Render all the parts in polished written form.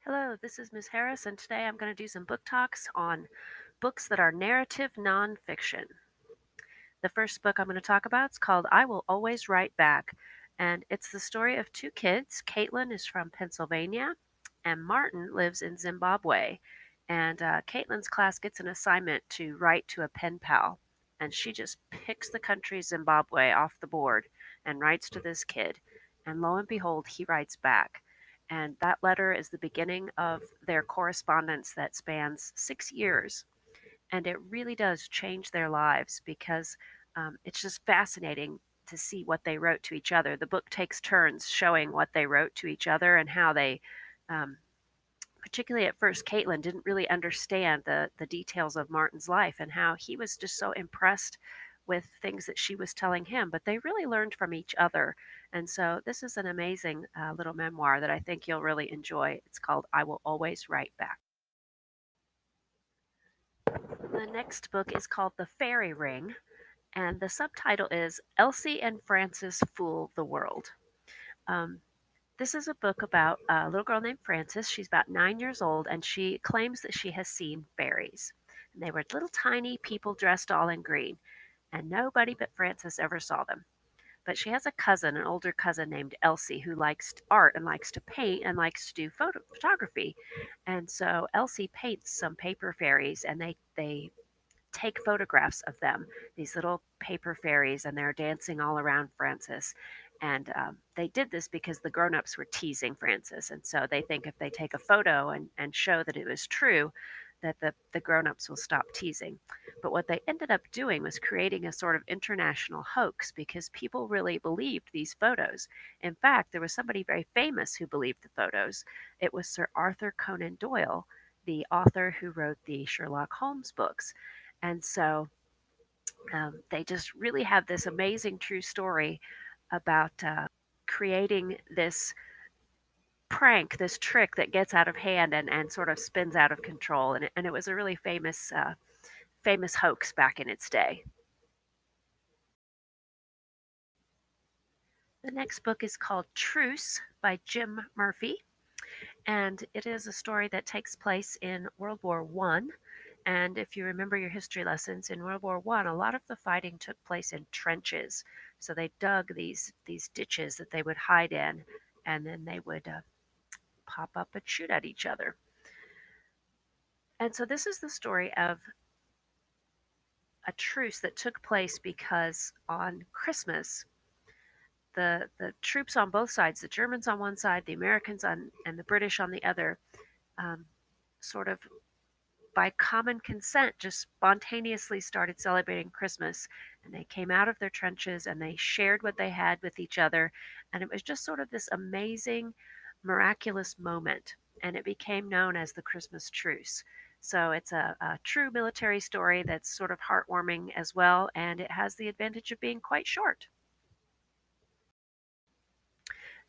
Hello, this is Ms. Harris, and today I'm going to do some book talks on books that are narrative nonfiction. The first book I'm going to talk about is called I Will Always Write Back, and it's the story of two kids. Caitlin is from Pennsylvania, and Martin lives in Zimbabwe. And Caitlin's class gets an assignment to write to a pen pal, and she just picks the country Zimbabwe off the board and writes to this kid. And lo and behold, he writes back. And that letter is the beginning of their correspondence that spans 6 years, and it really does change their lives because it's just fascinating to see what they wrote to each other. The book takes turns showing what they wrote to each other and how they, um, particularly at first, Caitlin didn't really understand the details of Martin's life and how he was just so impressed with things that she was telling him, but they really learned from each other. And so this is an amazing little memoir that I think you'll really enjoy. It's called I Will Always Write Back. The next book is called The Fairy Ring, and the subtitle is Elsie and Frances Fool the World. Um, this is a book about a little girl named Frances. She's about 9 years old, and she claims that she has seen fairies. And they were little tiny people dressed all in green, and nobody but Frances ever saw them. But she has a cousin, an older cousin named Elsie, who likes art and likes to paint and likes to do photography. And so Elsie paints some paper fairies, and they take photographs of them, these little paper fairies, and they're dancing all around Frances. And they did this because the grown-ups were teasing Frances. And so they think if they take a photo and show that it was true, that the grown-ups will stop teasing. But what they ended up doing was creating a sort of international hoax because people really believed these photos. In fact, there was somebody very famous who believed the photos. It was Sir Arthur Conan Doyle, the author who wrote the Sherlock Holmes books. And so they just really have this amazing true story about creating this prank, this trick that gets out of hand and sort of spins out of control. And it was a really famous hoax back in its day. The next book is called Truce by Jim Murphy, and it is a story that takes place in World War One. And if you remember your history lessons in World War One, a lot of the fighting took place in trenches. So they dug these ditches that they would hide in, and then they would pop up and shoot at each other. And so this is the story of a truce that took place because on Christmas, the troops on both sides, the Germans on one side, the Americans on, and the British on the other, um, sort of by common consent, just spontaneously started celebrating Christmas. And they came out of their trenches and they shared what they had with each other. And it was just sort of this amazing, miraculous moment. And it became known as the Christmas Truce. So it's a true military story that's sort of heartwarming as well. And it has the advantage of being quite short.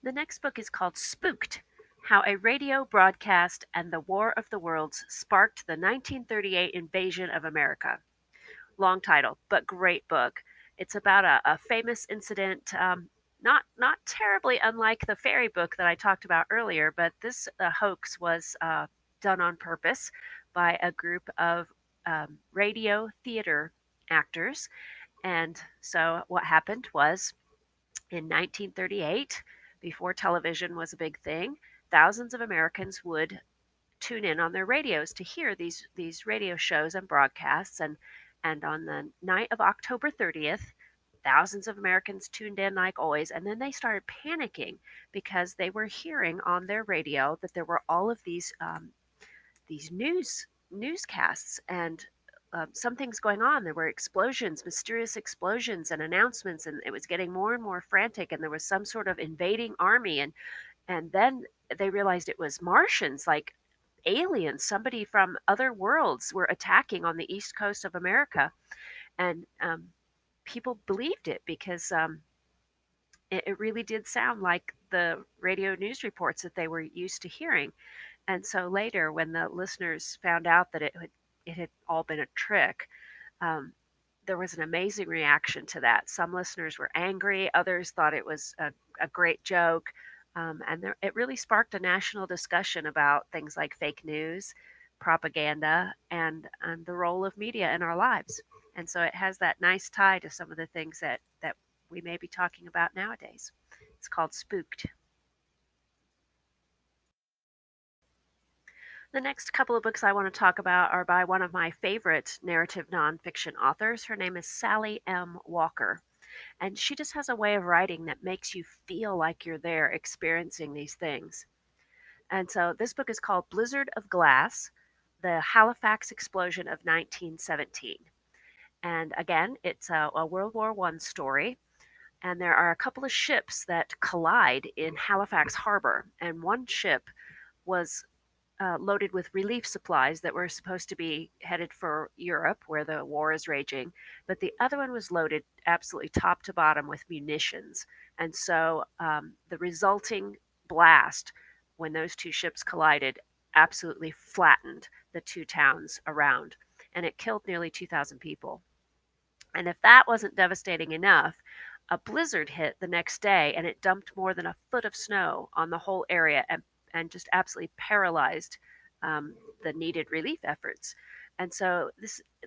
The next book is called Spooked: How a Radio Broadcast and the War of the Worlds Sparked the 1938 Invasion of America. Long title, but great book. It's about a famous incident, not terribly unlike the fairy book that I talked about earlier, but this hoax was done on purpose by a group of radio theater actors. And so what happened was in 1938, before television was a big thing, thousands of Americans would tune in on their radios to hear these radio shows and broadcasts. And on the night of October 30th, thousands of Americans tuned in like always, and then they started panicking because they were hearing on their radio that there were all of these newscasts, and something's going on. There were explosions, mysterious explosions, and announcements, and it was getting more and more frantic. And there was some sort of invading army, and then they realized it was Martians, like aliens, somebody from other worlds were attacking on the east coast of America. And people believed it because it really did sound like the radio news reports that they were used to hearing. And so later, when the listeners found out that it had all been a trick, um, there was an amazing reaction to that. Some listeners were angry, others thought it was a great joke. And it really sparked a national discussion about things like fake news, propaganda, and the role of media in our lives. And so it has that nice tie to some of the things that we may be talking about nowadays. It's called Spooked. The next couple of books I want to talk about are by one of my favorite narrative nonfiction authors. Her name is Sally M. Walker. And she just has a way of writing that makes you feel like you're there experiencing these things. And so this book is called Blizzard of Glass: The Halifax Explosion of 1917. And again, it's a World War One story. And there are a couple of ships that collide in Halifax Harbor. And one ship was loaded with relief supplies that were supposed to be headed for Europe, where the war is raging, but the other one was loaded absolutely top to bottom with munitions. And so the resulting blast, when those two ships collided, absolutely flattened the two towns around, and it killed nearly 2,000 people. And if that wasn't devastating enough, a blizzard hit the next day and it dumped more than a foot of snow on the whole area and just absolutely paralyzed um, the needed relief efforts. And so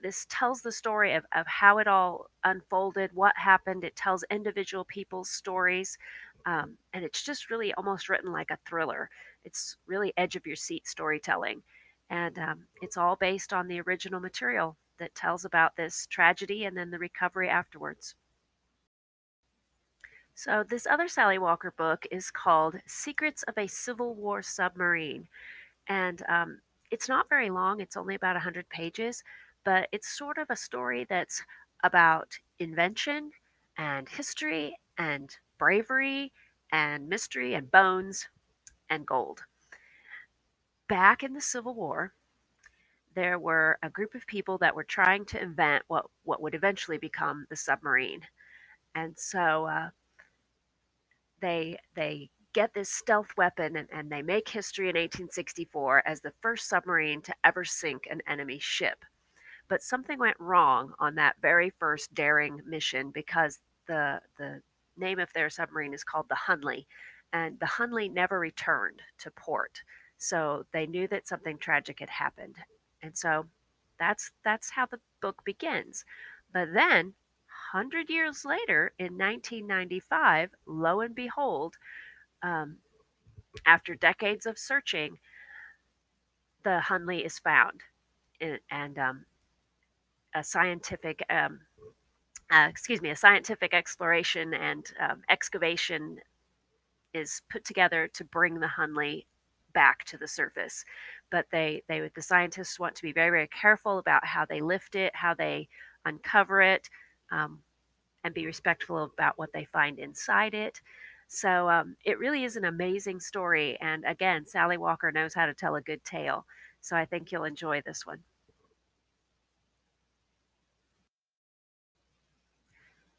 this tells the story of how it all unfolded, what happened. It tells individual people's stories. And it's just really almost written like a thriller. It's really edge of your seat storytelling. And it's all based on the original material that tells about this tragedy and then the recovery afterwards. So, this other Sally Walker book is called Secrets of a Civil War Submarine. And it's not very long, it's only about 100 pages, but it's sort of a story that's about invention and history and bravery and mystery and bones and gold. Back in the Civil War, there were a group of people that were trying to invent what would eventually become the submarine. And so they get this stealth weapon and they make history in 1864 as the first submarine to ever sink an enemy ship. But something went wrong on that very first daring mission because the name of their submarine is called the Hunley, and the Hunley never returned to port. So they knew that something tragic had happened, and so that's how the book begins. But then, 100 years later, in 1995, lo and behold, um, after decades of searching, the Hunley is found, and a scientific a scientific exploration and excavation is put together to bring the Hunley back to the surface. But the scientists want to be very, very careful about how they lift it, how they uncover it, um, and be respectful about what they find inside it. So it really is an amazing story. And again, Sally Walker knows how to tell a good tale. So I think you'll enjoy this one.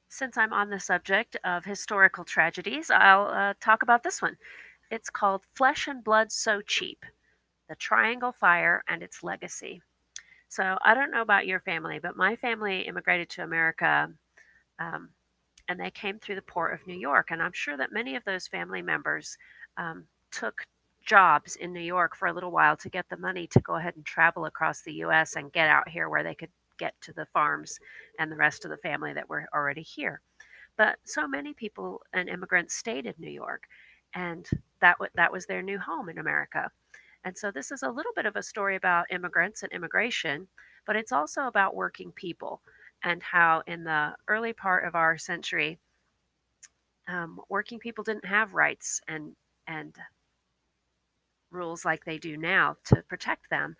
Since I'm on the subject of historical tragedies, I'll talk about this one. It's called Flesh and Blood So Cheap: The Triangle Fire and Its Legacy. So I don't know about your family, but my family immigrated to America, um, and they came through the port of New York. And I'm sure that many of those family members took jobs in New York for a little while to get the money to go ahead and travel across the US and get out here where they could get to the farms and the rest of the family that were already here. But so many people and immigrants stayed in New York, and that was their new home in America. And so this is a little bit of a story about immigrants and immigration, but it's also about working people and how in the early part of our century, working people didn't have rights and rules like they do now to protect them.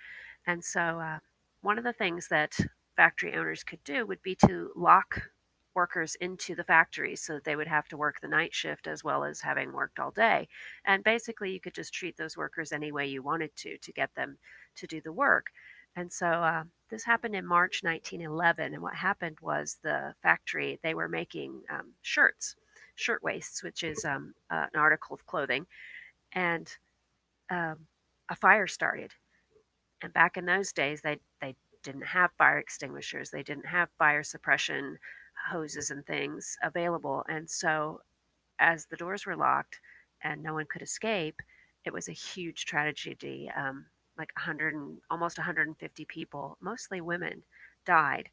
And so, one of the things that factory owners could do would be to lock workers into the factories so that they would have to work the night shift as well as having worked all day. And basically, you could just treat those workers any way you wanted to get them to do the work. And so, this happened in March 1911. And what happened was the factory, they were making shirts, shirtwaists, which is an article of clothing. And um, a fire started. And back in those days, they didn't have fire extinguishers, they didn't have fire suppression hoses and things available. And so, as the doors were locked, and no one could escape, it was a huge tragedy. Like 100 and almost 150 people, mostly women, died.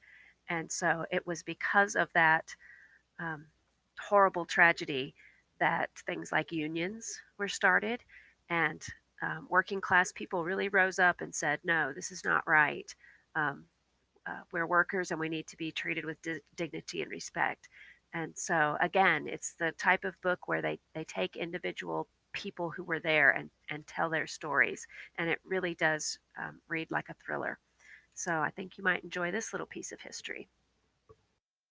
And so it was because of that um, horrible tragedy that things like unions were started, and working class people really rose up and said, no, this is not right. Um, we're workers and we need to be treated with dignity and respect. And so, again, it's the type of book where they take individual people who were there and tell their stories. And it really does read like a thriller. So I think you might enjoy this little piece of history.